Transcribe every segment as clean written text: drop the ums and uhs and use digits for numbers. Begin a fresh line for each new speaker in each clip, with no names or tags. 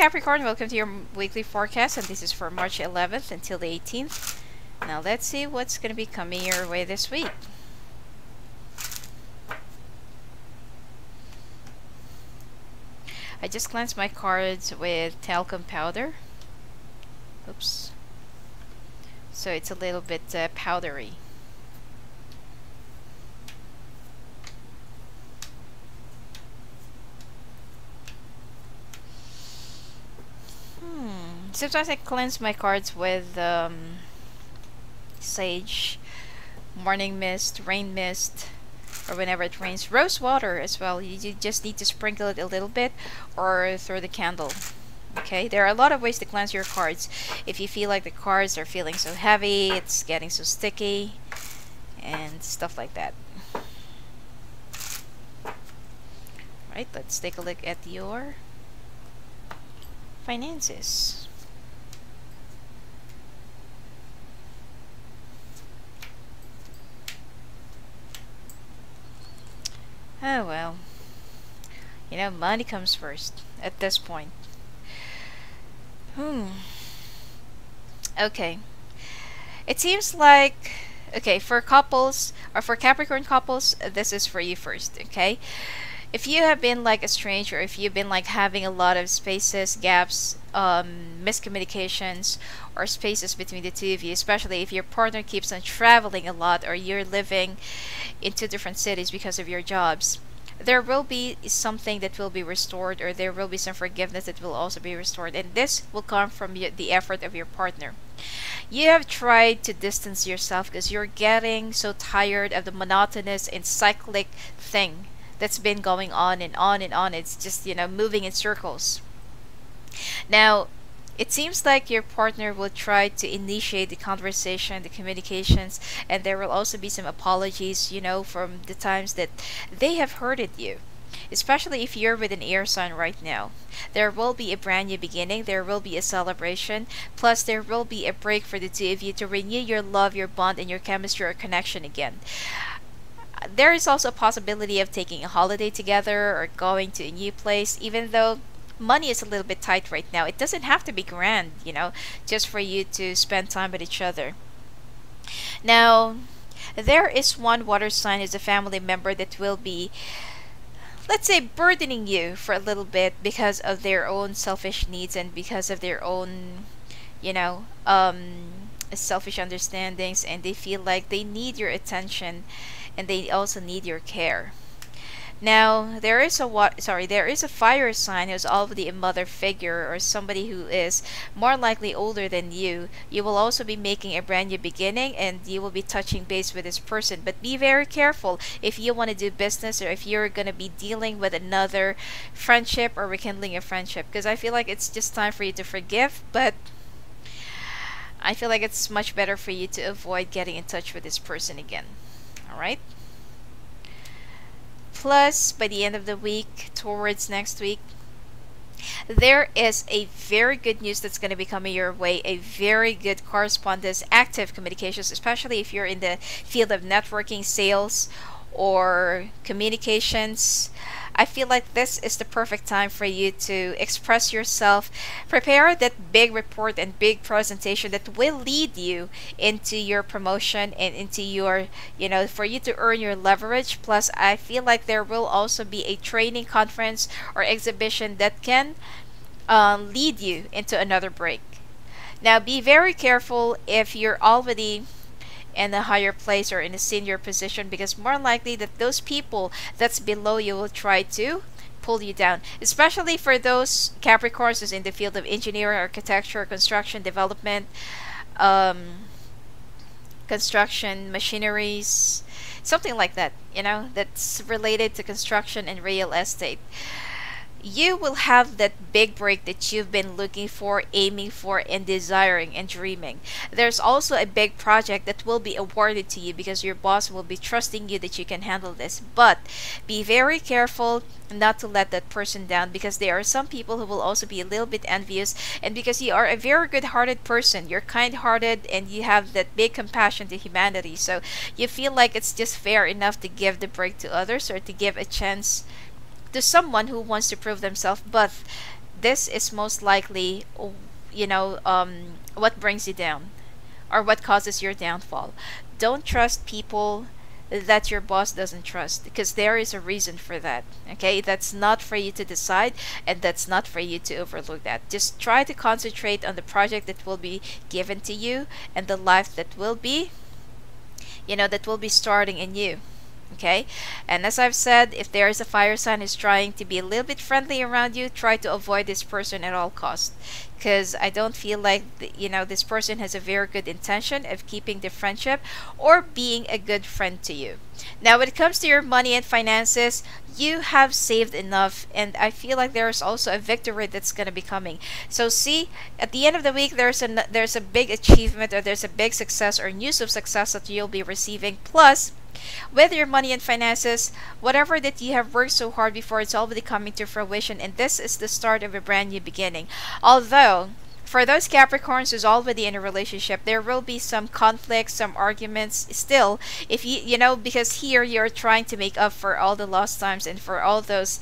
Capricorn, welcome to your weekly forecast, and this is for March 11th until the 18th. Now let's see what's going to be coming your way this week. I just cleansed my cards with talcum powder. Oops. So it's a little bit powdery. Sometimes I cleanse my cards with sage, morning mist, rain mist, or whenever it rains, rose water as well. You just need to sprinkle it a little bit or through the candle. Okay, there are a lot of ways to cleanse your cards. If you feel like the cards are feeling so heavy, it's getting so sticky, and stuff like that. Alright, let's take a look at your finances. Oh well, you know, money comes first at this point. Okay, it seems like, okay, for couples or for Capricorn couples, this is for you first. Okay, if you have been like estranged, or if you've been like having a lot of spaces, gaps, miscommunications, or spaces between the two of you, especially if your partner keeps on traveling a lot, or you're living in two different cities because of your jobs, there will be something that will be restored, or there will be some forgiveness that will also be restored, and this will come from the effort of your partner. You have tried to distance yourself because you're getting so tired of the monotonous and cyclic thing that's been going on and on and on. It's just, you know, moving in circles. Now, it seems like your partner will try to initiate the conversation, the communications, and there will also be some apologies, you know, from the times that they have hurted you. Especially if you're with an air sign right now. There will be a brand new beginning, there will be a celebration, plus there will be a break for the two of you to renew your love, your bond, and your chemistry or connection again. There is also a possibility of taking a holiday together or going to a new place, even though money is a little bit tight right now. It doesn't have to be grand, you know, just for you to spend time with each other. Now, there is one water sign as a family member that will be, let's say, burdening you for a little bit because of their own selfish needs and because of their own, you know, selfish understandings, and they feel like they need your attention and they also need your care. Now, there is a fire sign who's already a mother figure, or somebody who is more likely older than you. You will also be making a brand new beginning, and you will be touching base with this person. But be very careful if you want to do business, or if you're going to be dealing with another friendship or rekindling a friendship, because I feel like it's just time for you to forgive, but I feel like it's much better for you to avoid getting in touch with this person again. Alright? Plus, by the end of the week, towards next week, there is a very good news that's going to be coming your way, a very good correspondence, active communications, especially if you're in the field of networking, sales, or communications. I feel like this is the perfect time for you to express yourself, prepare that big report and big presentation that will lead you into your promotion and into your, you know, for you to earn your leverage. Plus, I feel like there will also be a training conference or exhibition that can lead you into another break. Now, be very careful if you're already in a higher place or in a senior position, because more likely that those people that's below you will try to pull you down, especially for those Capricorns who's in the field of engineering, architecture, construction, development, construction, machineries, something like that, you know, that's related to construction and real estate. You will have that big break that you've been looking for, aiming for, and desiring and dreaming. There's also a big project that will be awarded to you because your boss will be trusting you that you can handle this. But be very careful not to let that person down, because there are some people who will also be a little bit envious, and because you are a very good-hearted person, you're kind-hearted, and you have that big compassion to humanity, so you feel like it's just fair enough to give the break to others or to give a chance to someone who wants to prove themselves. But this is most likely, what brings you down or what causes your downfall. Don't trust people that your boss doesn't trust, because there is a reason for that. Okay, that's not for you to decide, and that's not for you to overlook that. Just try to concentrate on the project that will be given to you and the life that will be, that will be starting in you. Okay, and as I've said, if there is a fire sign who's trying to be a little bit friendly around you, try to avoid this person at all costs, because I don't feel like this person has a very good intention of keeping the friendship or being a good friend to you. Now when it comes to your money and finances, you have saved enough, and I feel like there's also a victory that's going to be coming. So see, at the end of the week, there's a big achievement, or there's a big success or news of success that you'll be receiving. Plus, with your money and finances, whatever that you have worked so hard before, it's already coming to fruition, and this is the start of a brand new beginning. Although, for those Capricorns who's already in a relationship, there will be some conflicts, some arguments still, if because here you're trying to make up for all the lost times and for all those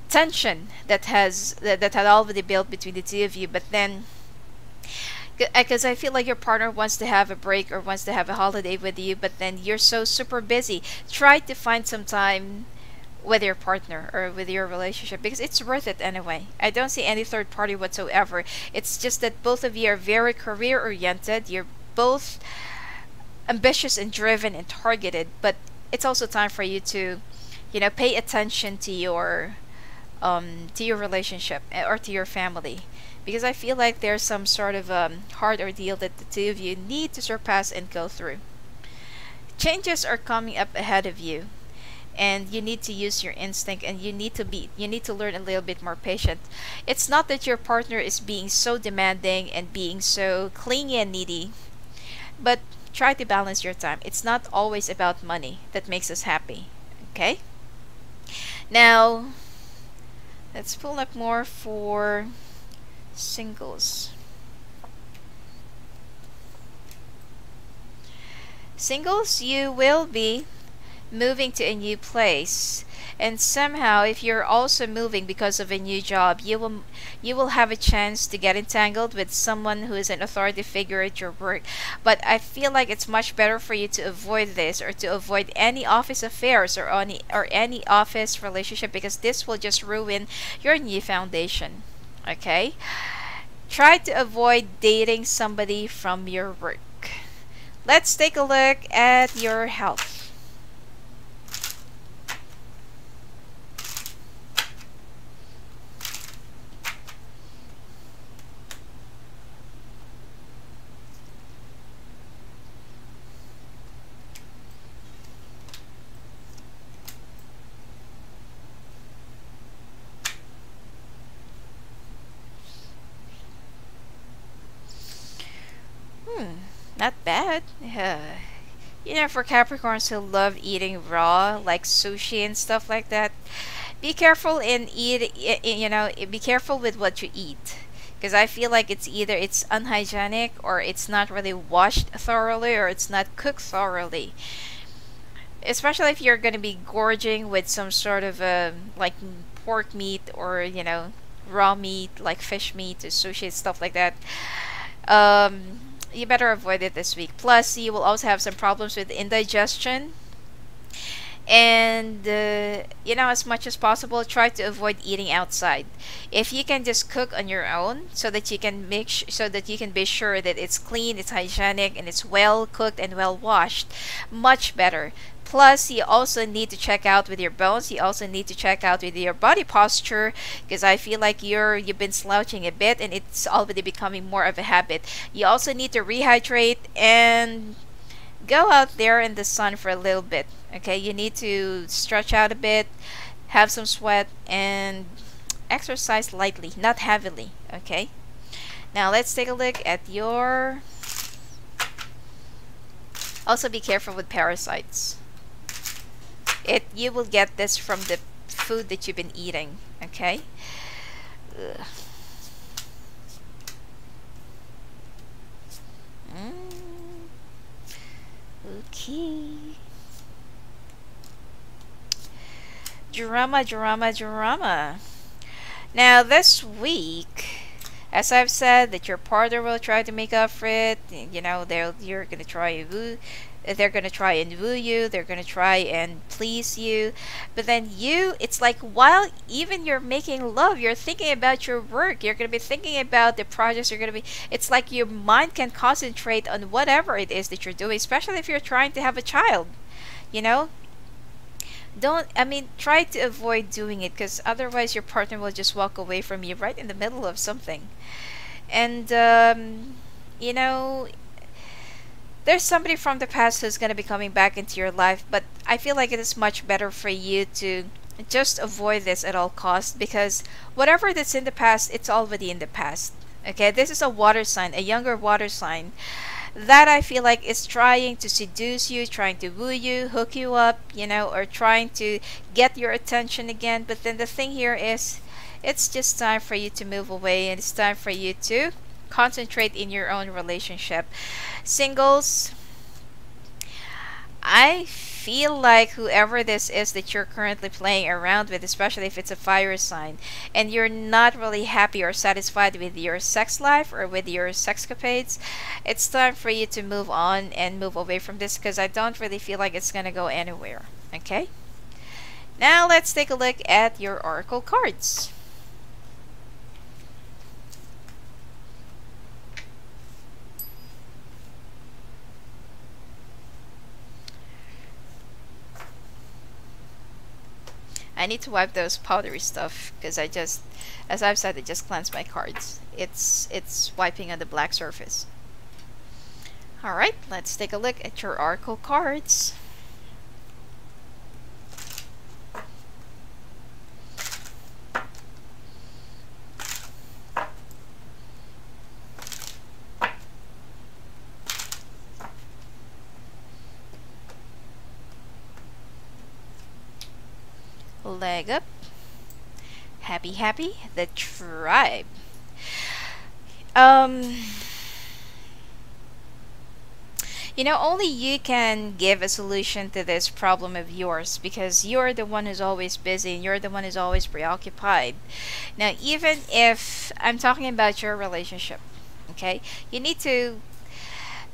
tension that had already built between the two of you. But then, because I feel like your partner wants to have a break or wants to have a holiday with you, but then you're so super busy. Try to find some time with your partner or with your relationship, because it's worth it anyway. I don't see any third party whatsoever. It's just that both of you are very career oriented. You're both ambitious and driven and targeted, but it's also time for you to pay attention to your relationship or to your family, because I feel like there's some sort of hard ordeal that the two of you need to surpass and go through. Changes are coming up ahead of you, and you need to use your instinct, and you need to learn a little bit more patient. It's not that your partner is being so demanding and being so clingy and needy, but try to balance your time. It's not always about money that makes us happy. Okay? Now, let's pull up more for singles. Singles, you will be moving to a new place, and somehow if you're also moving because of a new job, you will have a chance to get entangled with someone who is an authority figure at your work. But I feel like it's much better for you to avoid this, or to avoid any office affairs or any office relationship, because this will just ruin your new foundation. Okay, try to avoid dating somebody from your work. Let's take a look at your health. Not bad. For Capricorns who love eating raw, like sushi and stuff like that, be careful be careful with what you eat, because I feel like it's unhygienic, or it's not really washed thoroughly, or it's not cooked thoroughly. Especially if you're going to be gorging with some sort of like pork meat, or raw meat like fish meat or sushi, stuff like that. You better avoid it this week. Plus, you will also have some problems with indigestion. And as much as possible, try to avoid eating outside. If you can just cook on your own, so that you can be sure that it's clean, it's hygienic, and it's well cooked and well washed, much better. Plus, you also need to check out with your bones. You also need to check out with your body posture, because I feel like you've been slouching a bit, and it's already becoming more of a habit. You also need to rehydrate and go out there in the sun for a little bit. Okay, you need to stretch out a bit, have some sweat, and exercise lightly, not heavily. Okay, now let's take a look at your... Also be careful with parasites. You will get this from the food that you've been eating. Okay. Ugh. Okay. Drama. Now this week, as I've said, that your partner will try to make up for it. You know, you're gonna try and woo. They're gonna try and woo you. They're gonna try and please you. But then it's like while even you're making love, you're thinking about your work. You're gonna be thinking about the projects. You're gonna be. It's like your mind can concentrate on whatever it is that you're doing, especially if you're trying to have a child. You know, try to avoid doing it, because otherwise your partner will just walk away from you right in the middle of something. And you know, there's somebody from the past who's going to be coming back into your life, but I feel like it is much better for you to just avoid this at all costs, because whatever that's in the past, it's already in the past. Okay, this is a water sign, a younger water sign, that I feel like is trying to seduce you, trying to woo you, hook you up, you know, or trying to get your attention again. But then the thing here is, it's just time for you to move away, and it's time for you to concentrate in your own relationship. Singles, I feel like whoever this is that you're currently playing around with, especially if it's a fire sign, and you're not really happy or satisfied with your sex life or with your sexcapades, it's time for you to move on and move away from this, because I don't really feel like it's gonna go anywhere. Okay? Now let's take a look at your oracle cards. I need to wipe those powdery stuff, because as I've said, it just cleansed my cards. It's wiping on the black surface. Alright, let's take a look at your oracle cards. Leg up. Happy, happy. The tribe. You know, only you can give a solution to this problem of yours, because you're the one who's always busy and you're the one who's always preoccupied. Now, even if I'm talking about your relationship, okay, you need to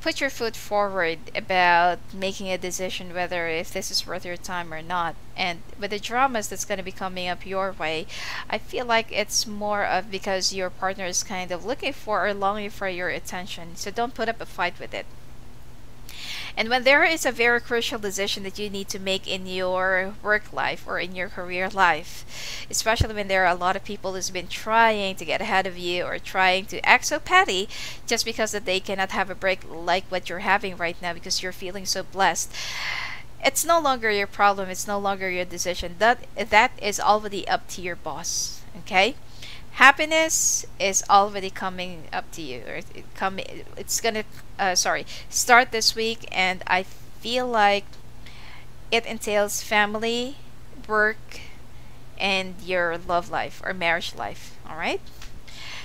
put your foot forward about making a decision whether if this is worth your time or not. And with the dramas that's going to be coming up your way, I feel like it's more of because your partner is kind of looking for or longing for your attention. So don't put up a fight with it. And when there is a very crucial decision that you need to make in your work life or in your career life, especially when there are a lot of people who's been trying to get ahead of you or trying to act so petty just because that they cannot have a break like what you're having right now because you're feeling so blessed, it's no longer your problem. It's no longer your decision. That is already up to your boss. Okay? Happiness is already coming up to you, or it's gonna start this week, and I feel like it entails family, work, and your love life or marriage life. All right,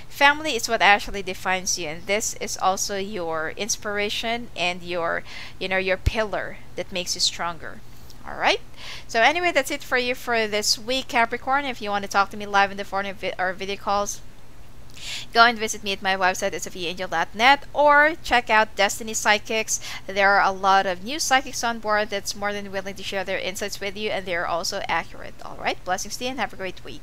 family is what actually defines you, and this is also your inspiration and your pillar that makes you stronger. Alright, so anyway, that's it for you for this week, Capricorn. If you want to talk to me live in the form of or video calls, go and visit me at my website at sophiaangel.net, or check out Destiny Psychics. There are a lot of new psychics on board that's more than willing to share their insights with you, and they're also accurate. Alright, blessings to you and have a great week.